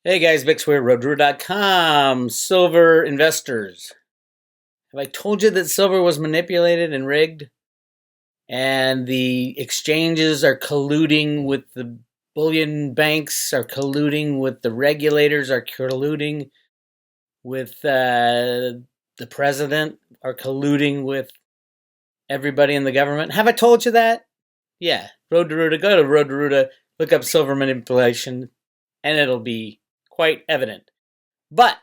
Hey guys, Bix Weir, roadrunner.com. Silver investors. Have I told you that silver was manipulated and rigged? And the exchanges are colluding with the bullion banks, are colluding with the regulators, are colluding with the president, are colluding with everybody in the government. Have I told you that? Yeah. Road to Ruta. Go to Road to Ruta, look up silver manipulation, and it'll be quite evident. But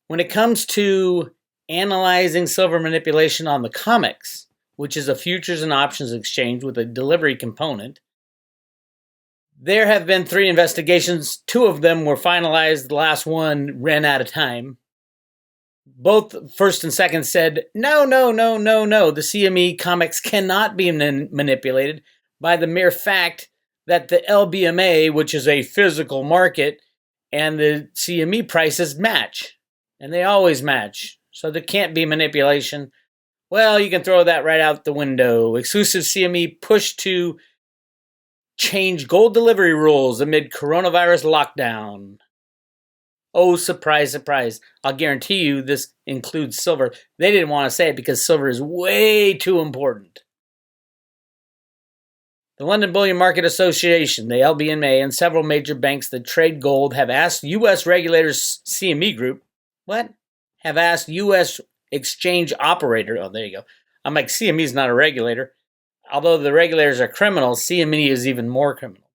when it comes to analyzing silver manipulation on the COMEX, which is a futures and options exchange with a delivery component, there have been 3 investigations. 2 of them were finalized. The last one ran out of time. Both first and second said, no. The CME COMEX cannot be manipulated by the mere fact that the LBMA, which is a physical market, and the CME prices match. And they always match. So there can't be manipulation. Well, you can throw that right out the window. Exclusive CME push to change gold delivery rules amid coronavirus lockdown. Oh, surprise, surprise. I'll guarantee you this includes silver. They didn't want to say it because silver is way too important. The London Bullion Market Association, the LBMA, and several major banks that trade gold have asked U.S. regulators CME Group, have asked U.S. exchange operator, oh, there you go. I'm like, CME is not a regulator. Although the regulators are criminals, CME is even more criminal.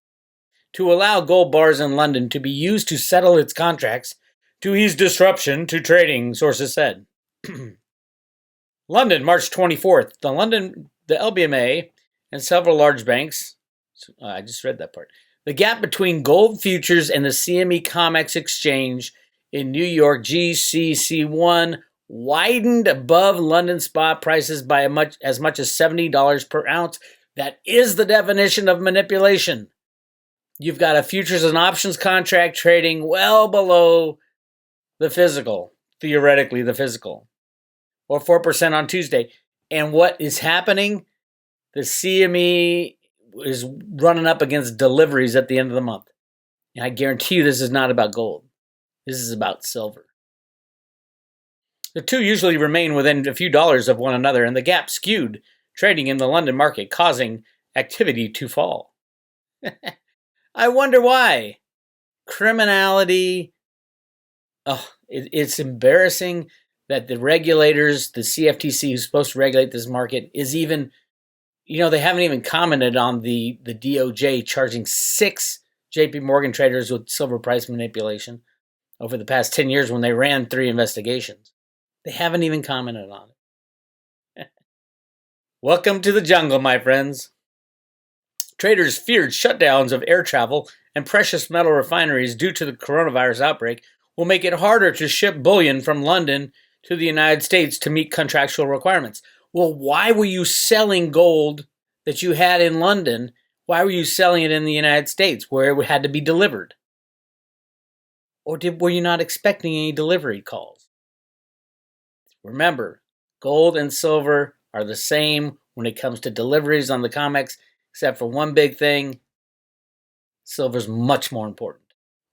To allow gold bars in London to be used to settle its contracts to ease disruption to trading, sources said. London, March 24th. The LBMA and several large banks, I just read that part. The gap between gold futures and the CME COMEX exchange in New York GCC1 widened above London spot prices by as much as $70 per ounce. That is the definition of manipulation. You've got a futures and options contract trading well below the physical, theoretically the physical, or 4% on Tuesday. And what is happening? The CME is running up against deliveries at the end of the month. And I guarantee you this is not about gold. This is about silver. The two usually remain within a few dollars of one another, and the gap skewed trading in the London market, causing activity to fall. I wonder why. Criminality. Oh, it's embarrassing that the regulators, the CFTC, who's supposed to regulate this market, is even, they haven't even commented on the DOJ charging 6 JP Morgan traders with silver price manipulation over the past 10 years when they ran 3 investigations. They haven't even commented on it. Welcome to the jungle, my friends. Traders feared shutdowns of air travel and precious metal refineries due to the coronavirus outbreak will make it harder to ship bullion from London to the United States to meet contractual requirements. Well, why were you selling gold that you had in London? Why were you selling it in the United States where it had to be delivered? Or were you not expecting any delivery calls? Remember, gold and silver are the same when it comes to deliveries on the COMEX, except for one big thing. Silver's much more important.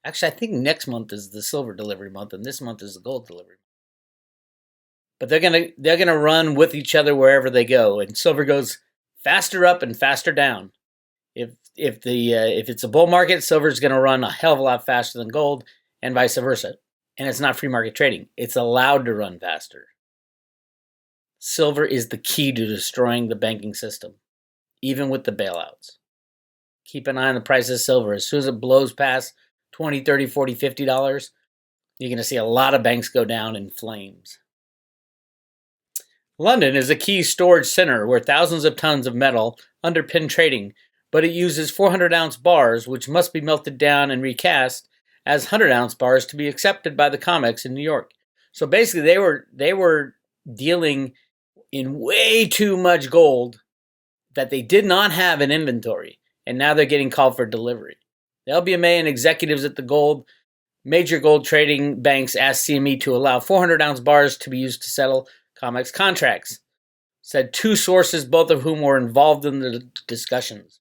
Actually, I think next month is the silver delivery month, and this month is the gold delivery month. But they're gonna run with each other wherever they go, and silver goes faster up and faster down. If it's a bull market, silver's gonna run a hell of a lot faster than gold, and vice versa. And it's not free market trading; it's allowed to run faster. Silver is the key to destroying the banking system, even with the bailouts. Keep an eye on the price of silver. As soon as it blows past $20, $30, $40, $50, you're going to see a lot of banks go down in flames. London is a key storage center where thousands of tons of metal underpin trading, but it uses 400-ounce bars, which must be melted down and recast as 100-ounce bars to be accepted by the COMEX in New York. So basically, they were dealing in way too much gold that they did not have in inventory, and now they're getting called for delivery. The LBMA and executives at the major gold trading banks asked CME to allow 400-ounce bars to be used to settle COMEX contracts, said 2 sources, both of whom were involved in the discussions.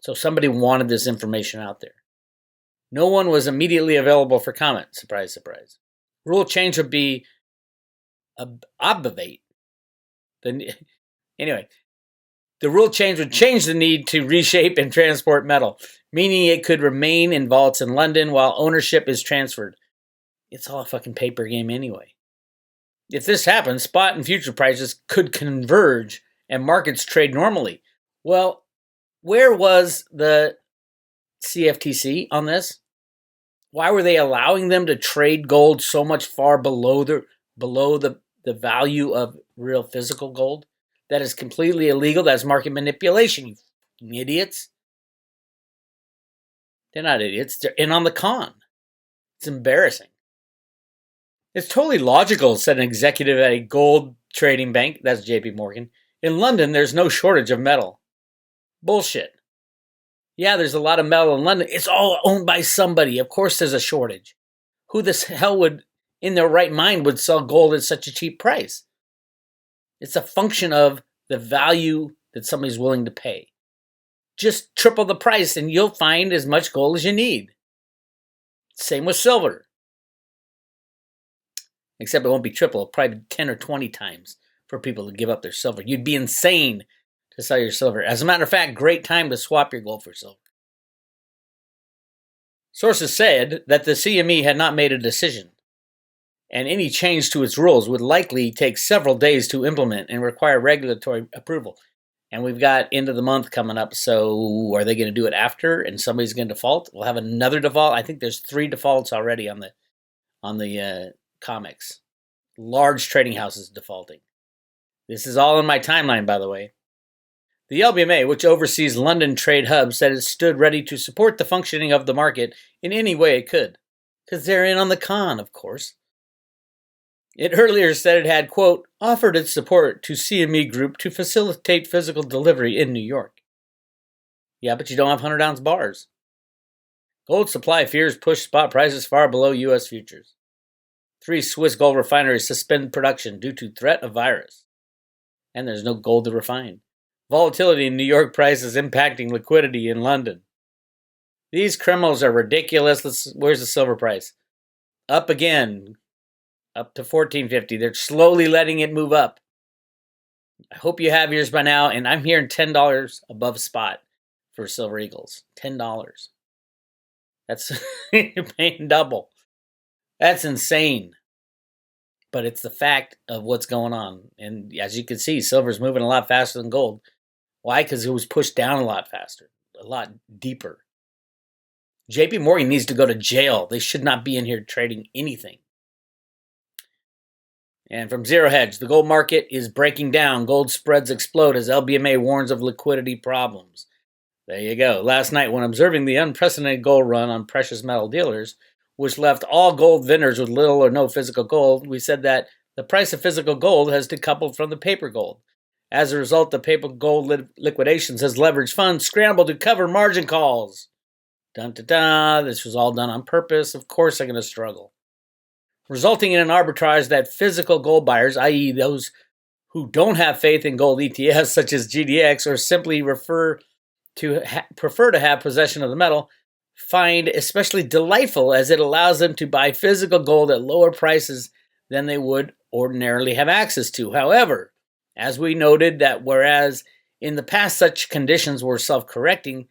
So somebody wanted this information out there. No one was immediately available for comment. Surprise, surprise. Rule change would be obviate. Anyway, the rule change would change the need to reshape and transport metal, meaning it could remain in vaults in London while ownership is transferred. It's all a fucking paper game anyway. If this happens, spot and future prices could converge and markets trade normally. Well, where was the CFTC on this? Why were they allowing them to trade gold so much far below the value of real physical gold? That is completely illegal. That's market manipulation, you idiots. They're not idiots. They're in on the con. It's embarrassing. It's totally logical, said an executive at a gold trading bank. That's JP Morgan. In London, there's no shortage of metal. Bullshit. Yeah, there's a lot of metal in London. It's all owned by somebody. Of course there's a shortage. Who the hell would, in their right mind, would sell gold at such a cheap price? It's a function of the value that somebody's willing to pay. Just triple the price and you'll find as much gold as you need. Same with silver. Except it won't be triple, probably 10 or 20 times for people to give up their silver. You'd be insane to sell your silver. As a matter of fact, great time to swap your gold for silver. Sources said that the CME had not made a decision, and any change to its rules would likely take several days to implement and require regulatory approval. And we've got end of the month coming up, so are they going to do it after and somebody's going to default? We'll have another default. I think there's 3 defaults already on the COMEX. Large trading houses defaulting. This is all in my timeline, by the way. The LBMA, which oversees London trade hubs, said it stood ready to support the functioning of the market in any way it could. Because they're in on the con, of course. It earlier said it had, quote, offered its support to CME Group to facilitate physical delivery in New York. Yeah, but you don't have 100-ounce bars. Gold supply fears push spot prices far below U.S. futures. 3 Swiss gold refineries suspend production due to threat of virus. And there's no gold to refine. Volatility in New York prices impacting liquidity in London. These criminals are ridiculous. Where's the silver price? Up again. Up to $14.50. They're slowly letting it move up. I hope you have yours by now, and I'm hearing $10 above spot for Silver Eagles. $10. That's you're paying double. That's insane. But it's the fact of what's going on. And as you can see, silver's moving a lot faster than gold. Why? Because it was pushed down a lot faster, a lot deeper. JP Morgan needs to go to jail. They should not be in here trading anything. And from Zero Hedge, the gold market is breaking down. Gold spreads explode as LBMA warns of liquidity problems. There you go. Last night, when observing the unprecedented gold run on precious metal dealers, which left all gold vendors with little or no physical gold, we said that the price of physical gold has decoupled from the paper gold. As a result, the paper gold liquidations has leveraged funds scrambled to cover margin calls. Dun-da-da, this was all done on purpose. Of course they're going to struggle. Resulting in an arbitrage that physical gold buyers, i.e. those who don't have faith in gold ETFs such as GDX or simply prefer to have possession of the metal, find especially delightful as it allows them to buy physical gold at lower prices than they would ordinarily have access to. However, as we noted that whereas in the past such conditions were self-correcting,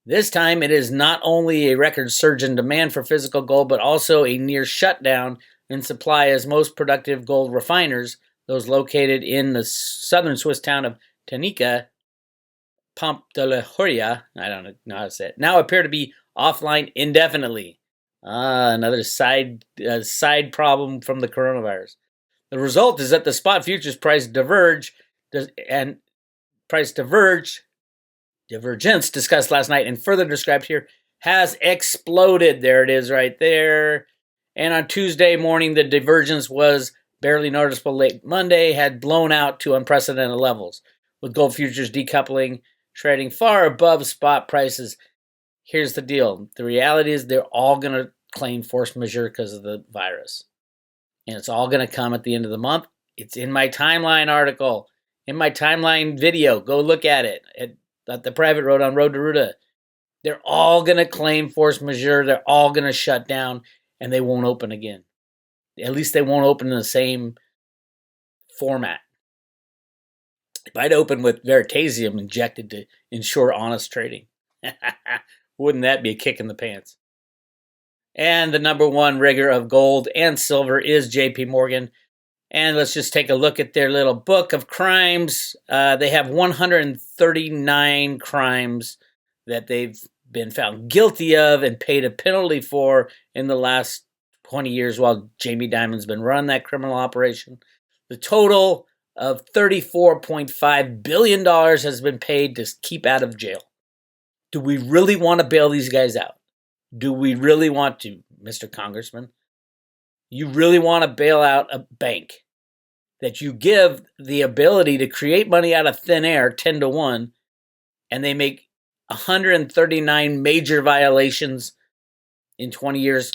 this time it is not only a record surge in demand for physical gold, but also a near shutdown in supply as most productive gold refiners, those located in the southern Swiss town of Tanica, Pamp de la Horia, I don't know how to say it, now appear to be offline indefinitely. Another side problem from the coronavirus. The result is that the spot futures price divergence discussed last night and further described here has exploded. There it is right there. And on Tuesday morning, the divergence was barely noticeable. Late Monday had blown out to unprecedented levels, with gold futures decoupling, trading far above spot prices. Here's the deal. The reality is they're all going to claim force majeure because of the virus. And it's all going to come at the end of the month. It's in my timeline article, in my timeline video. Go look at it. At the private road on Road to Ruta. They're all going to claim force majeure. They're all going to shut down, and they won't open again. At least they won't open in the same format. It might open with veritasium injected to ensure honest trading. Wouldn't that be a kick in the pants? And the number one rigger of gold and silver is JP Morgan. And let's just take a look at their little book of crimes. They have 139 crimes that they've been found guilty of and paid a penalty for in the last 20 years while Jamie Dimon's been running that criminal operation. The total of $34.5 billion has been paid to keep out of jail. Do we really want to bail these guys out? Do we really want to, Mr. Congressman? You really want to bail out a bank that you give the ability to create money out of thin air 10 to 1, and they make 139 major violations in 20 years,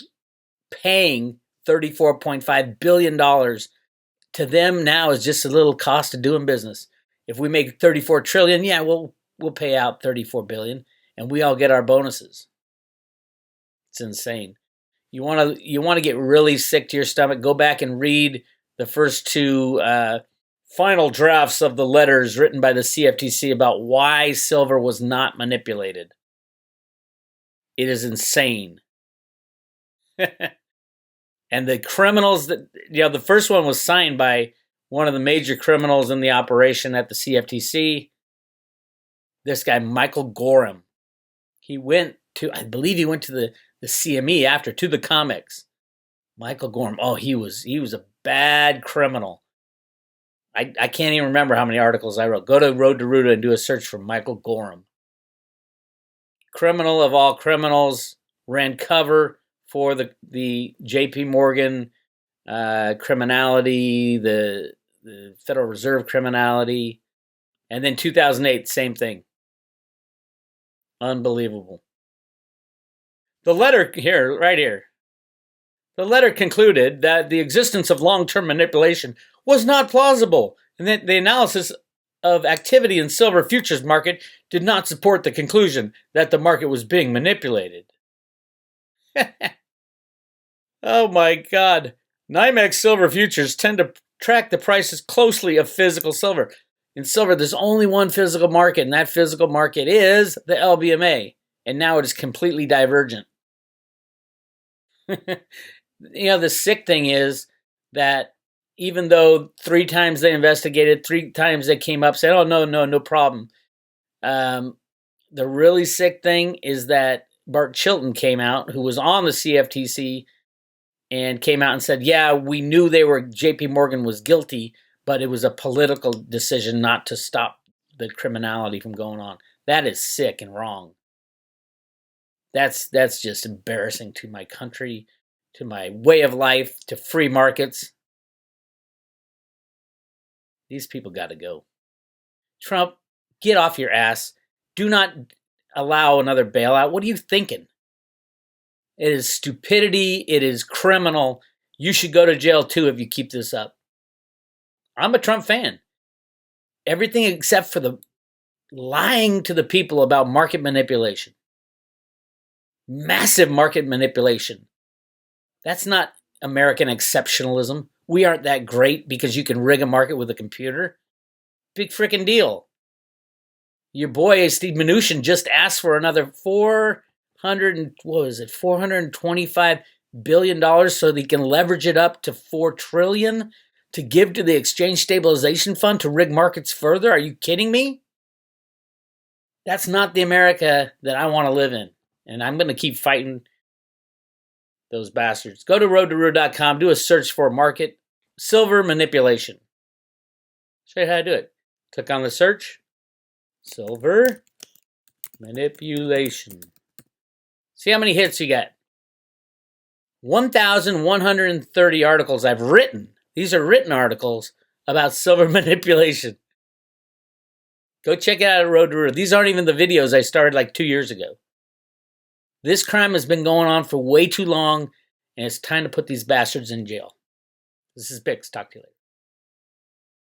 paying $34.5 billion to them now is just a little cost of doing business. If we make 34 trillion, yeah, we'll pay out 34 billion and we all get our bonuses. It's insane. You want to get really sick to your stomach, go back and read the first two final drafts of the letters written by the CFTC about why silver was not manipulated. It is insane. And the criminals that, the first one was signed by one of the major criminals in the operation at the CFTC. This guy, Michael Gorham. I believe he went to the CME after, to the COMEX. Michael Gorham. Oh, he was a bad criminal. I can't even remember how many articles I wrote. Go to Road to Ruta and do a search for Michael Gorham. Criminal of all criminals, ran cover for the JP Morgan criminality, the Federal Reserve criminality, and then 2008, same thing. Unbelievable. The letter here, right here. The letter concluded that the existence of long-term manipulation was not plausible, and that the analysis of activity in silver futures market did not support the conclusion that the market was being manipulated. Oh my God. NYMEX silver futures tend to track the prices closely of physical silver. In silver, there's only one physical market, and that physical market is the LBMA, and now it is completely divergent. The sick thing is that even though 3 times they investigated, 3 times they came up, said, oh, no problem. The really sick thing is that Bart Chilton came out, who was on the CFTC, and came out and said, yeah, we knew JP Morgan was guilty, but it was a political decision not to stop the criminality from going on. That is sick and wrong. That's just embarrassing to my country, to my way of life, to free markets. These people got to go. Trump, get off your ass. Do not allow another bailout. What are you thinking? It is stupidity. It is criminal. You should go to jail too if you keep this up. I'm a Trump fan. Everything except for the lying to the people about market manipulation. Massive market manipulation. That's not American exceptionalism. We aren't that great because you can rig a market with a computer. Big freaking deal. Your boy Steve Mnuchin just asked for another $425 billion so that he can leverage it up to $4 trillion to give to the Exchange Stabilization Fund to rig markets further. Are you kidding me? That's not the America that I want to live in. And I'm going to keep fighting those bastards. Go to roadtoruta.com, do a search for market silver manipulation. Show you how to do it. Click on the search. Silver manipulation. See how many hits you got. 1,130 articles I've written. These are written articles about silver manipulation. Go check it out at Road to Ruta. These aren't even the videos I started like 2 years ago. This crime has been going on for way too long, and it's time to put these bastards in jail. This is Bix. Talk to you later.